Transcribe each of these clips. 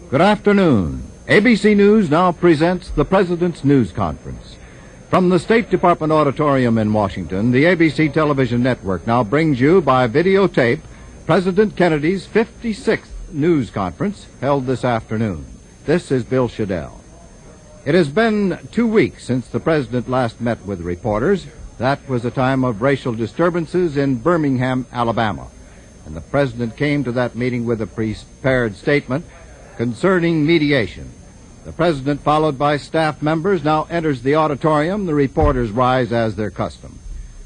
Good afternoon. ABC News now presents the President's News Conference. From the State Department Auditorium in Washington, the ABC Television Network now brings you by videotape President Kennedy's 56th news conference held this afternoon. This is Bill Shadell. It has been 2 weeks since the President last met with reporters. That was a time of racial disturbances in Birmingham, Alabama. And the President came to that meeting with a prepared statement concerning mediation. The President, followed by staff members, now enters the auditorium. The reporters rise as their custom.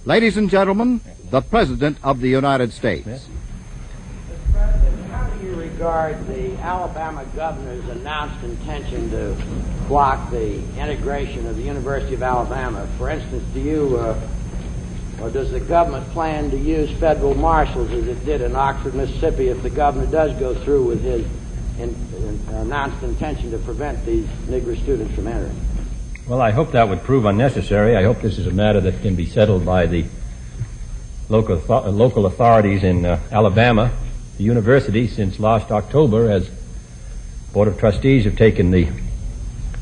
Ladies and gentlemen, the President of the United States. Mr. President, how do you regard the Alabama governor's announced intention to block the integration of the University of Alabama? For instance, do you or does the government plan to use federal marshals as it did in Oxford, Mississippi, if the governor does go through with his announced intention to prevent these Negro students from entering? Well, I hope that would prove unnecessary. I hope this is a matter that can be settled by the local authorities in Alabama. The university, since last October, as Board of Trustees have taken the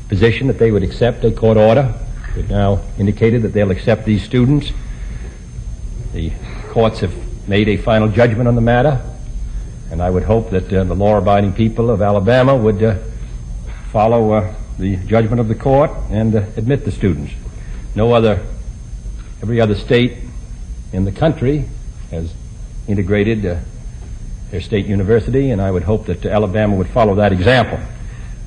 position that they would accept a court order. They've now indicated that they'll accept these students. The courts have made a final judgment on the matter, and I would hope that the law-abiding people of Alabama would follow the judgment of the court and admit the students. Every other state in the country has integrated their state university, and I would hope that Alabama would follow that example.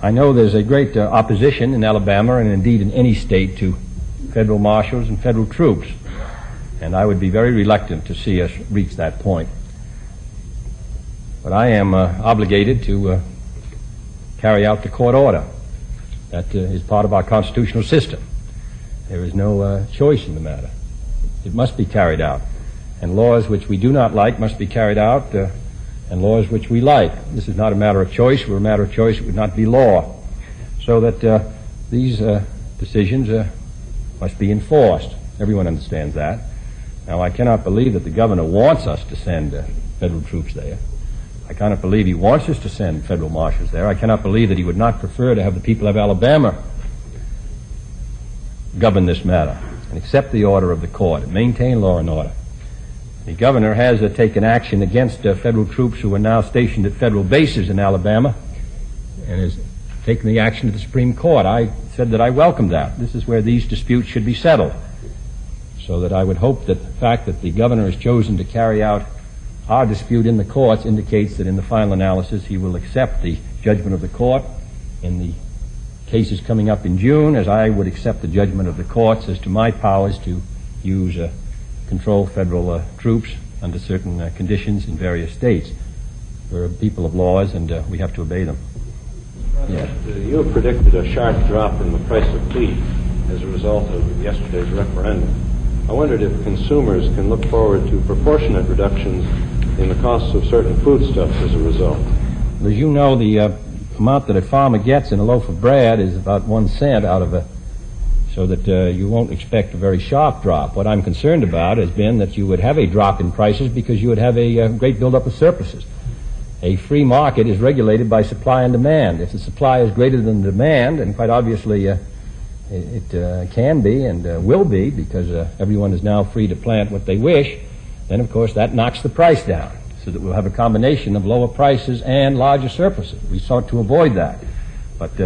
I know there's a great opposition in Alabama and indeed in any state to federal marshals and federal troops, and I would be very reluctant to see us reach that point. But I am obligated to carry out the court order. That is part of our constitutional system. There is no choice in the matter. It must be carried out. And laws which we do not like must be carried out, and laws which we like. This is not a matter of choice. Were a matter of choice, it would not be law. So that these decisions must be enforced. Everyone understands that. Now, I cannot believe that the governor wants us to send federal troops there. I cannot believe he wants us to send federal marshals there. I cannot believe that he would not prefer to have the people of Alabama govern this matter and accept the order of the court and maintain law and order. The governor has taken action against federal troops who are now stationed at federal bases in Alabama and has taken the action to the Supreme Court. I said that I welcome that. This is where these disputes should be settled. So that I would hope that the fact that the governor has chosen to carry out our dispute in the courts indicates that in the final analysis he will accept the judgment of the court in the cases coming up in June, as I would accept the judgment of the courts as to my powers to use control federal troops under certain conditions in various states. We're a people of laws, and we have to obey them. Yes. You have predicted a sharp drop in the price of wheat as a result of yesterday's referendum. I wondered if consumers can look forward to proportionate reductions in the costs of certain foodstuffs as a result. As you know, the amount that a farmer gets in a loaf of bread is about 1 cent out of so that you won't expect a very sharp drop. What I'm concerned about has been that you would have a drop in prices because you would have a great buildup of surpluses. A free market is regulated by supply and demand. If the supply is greater than the demand, and quite obviously it can be and will be because everyone is now free to plant what they wish, then of course that knocks the price down so that we'll have a combination of lower prices and larger surpluses. We sought to avoid that. But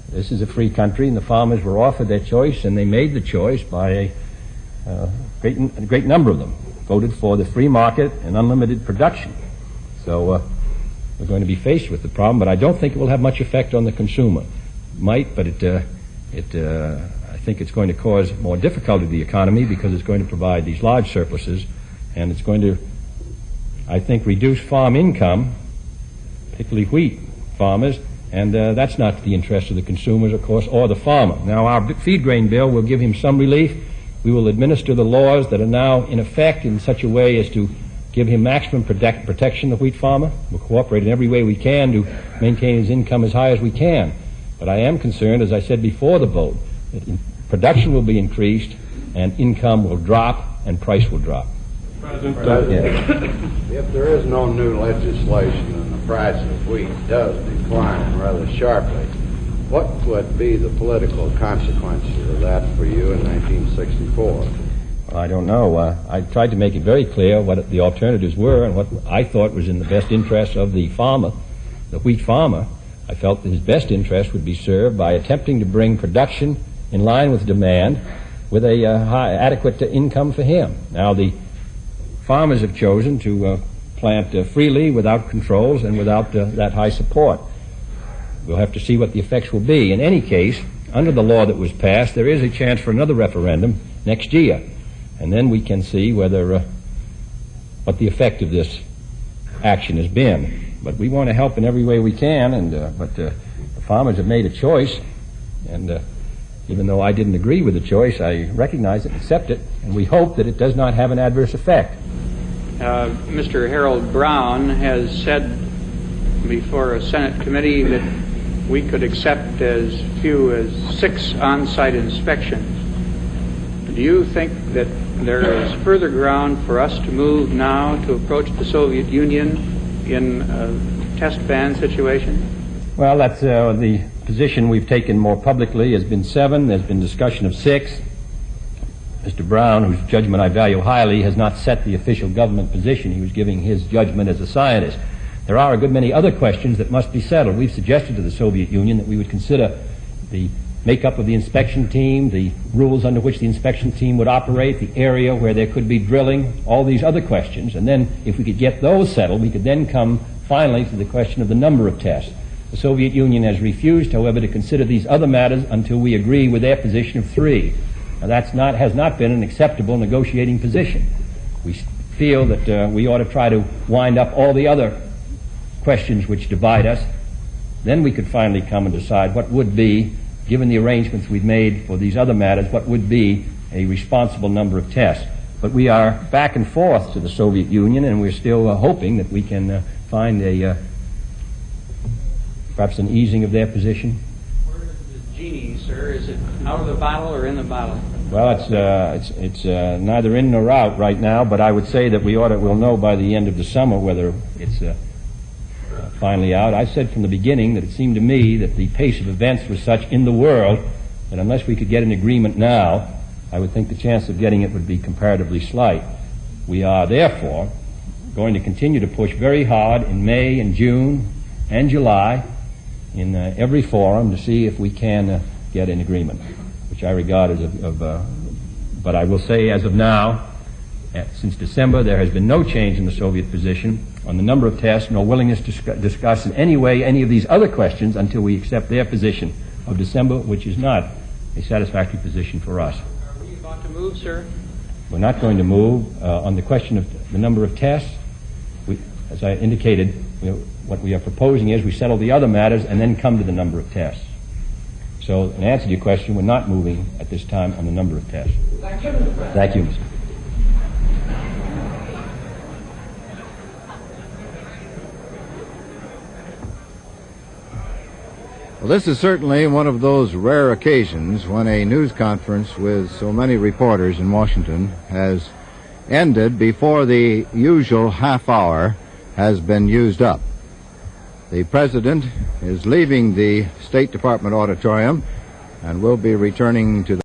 this is a free country, and the farmers were offered their choice, and they made the choice by a great number of them voted for the free market and unlimited production. So we're going to be faced with the problem, but I don't think it will have much effect on the consumer. It might, but I think it's going to cause more difficulty to the economy because it's going to provide these large surpluses, and it's going to, I think, reduce farm income, particularly wheat farmers, and that's not the interest of the consumers, of course, or the farmer. Now, our feed grain bill will give him some relief. We will administer the laws that are now in effect in such a way as to give him maximum protection, the wheat farmer. We'll cooperate in every way we can to maintain his income as high as we can. But I am concerned, as I said before the vote, that production will be increased and income will drop and price will drop. If there is no new legislation and the price of wheat does decline rather sharply, what would be the political consequences of that for you in 1964? I don't know. I tried to make it very clear what the alternatives were and what I thought was in the best interest of the farmer, the wheat farmer. I felt that his best interest would be served by attempting to bring production in line with demand with a adequate income for him. Now, the farmers have chosen to plant freely without controls and without that high support. We'll have to see what the effects will be. In any case, under the law that was passed, there is a chance for another referendum next year, and then we can see whether what the effect of this action has been. But we want to help in every way we can, but the farmers have made a choice, and even though I didn't agree with the choice, I recognize it, accept it, and we hope that it does not have an adverse effect. Mr. Harold Brown has said before a Senate committee that we could accept as few as 6 on-site inspections. Do you think that there is further ground for us to move now to approach the Soviet Union in a test ban situation? Well, that's the position we've taken more publicly has been 7. There's been discussion of 6. Mr. Brown, whose judgment I value highly, has not set the official government position. He was giving his judgment as a scientist. There are a good many other questions that must be settled. We've suggested to the Soviet Union that we would consider the makeup of the inspection team, the rules under which the inspection team would operate, the area where there could be drilling, all these other questions. And then if we could get those settled, we could then come finally to the question of the number of tests. The Soviet Union has refused, however, to consider these other matters until we agree with their position of 3. Now, has not been an acceptable negotiating position. We feel that we ought to try to wind up all the other questions which divide us. Then we could finally come and decide what would be, given the arrangements we've made for these other matters, what would be a responsible number of tests. But we are back and forth to the Soviet Union, and we're still hoping that we can find perhaps an easing of their position. Where is the genie, sir? Is it out of the bottle or in the bottle? Well, it's neither in nor out right now, but I would say that we'll know by the end of the summer whether it's finally out. I said from the beginning that it seemed to me that the pace of events was such in the world that unless we could get an agreement now, I would think the chance of getting it would be comparatively slight. We are therefore going to continue to push very hard in May and June and July in every forum to see if we can get an agreement, which I regard as but I will say as of now, since December, there has been no change in the Soviet position on the number of tests, nor willingness to discuss in any way any of these other questions until we accept their position of December, which is not a satisfactory position for us. Are we about to move, sir? We're not going to move on the question of the number of tests. As I indicated, what we are proposing is we settle the other matters and then come to the number of tests. So, in answer to your question, we're not moving at this time on the number of tests. Thank you, Mr. President. Thank you, Mr. Well, this is certainly one of those rare occasions when a news conference with so many reporters in Washington has ended before the usual half hour has been used up. The President is leaving the State Department auditorium and will be returning to the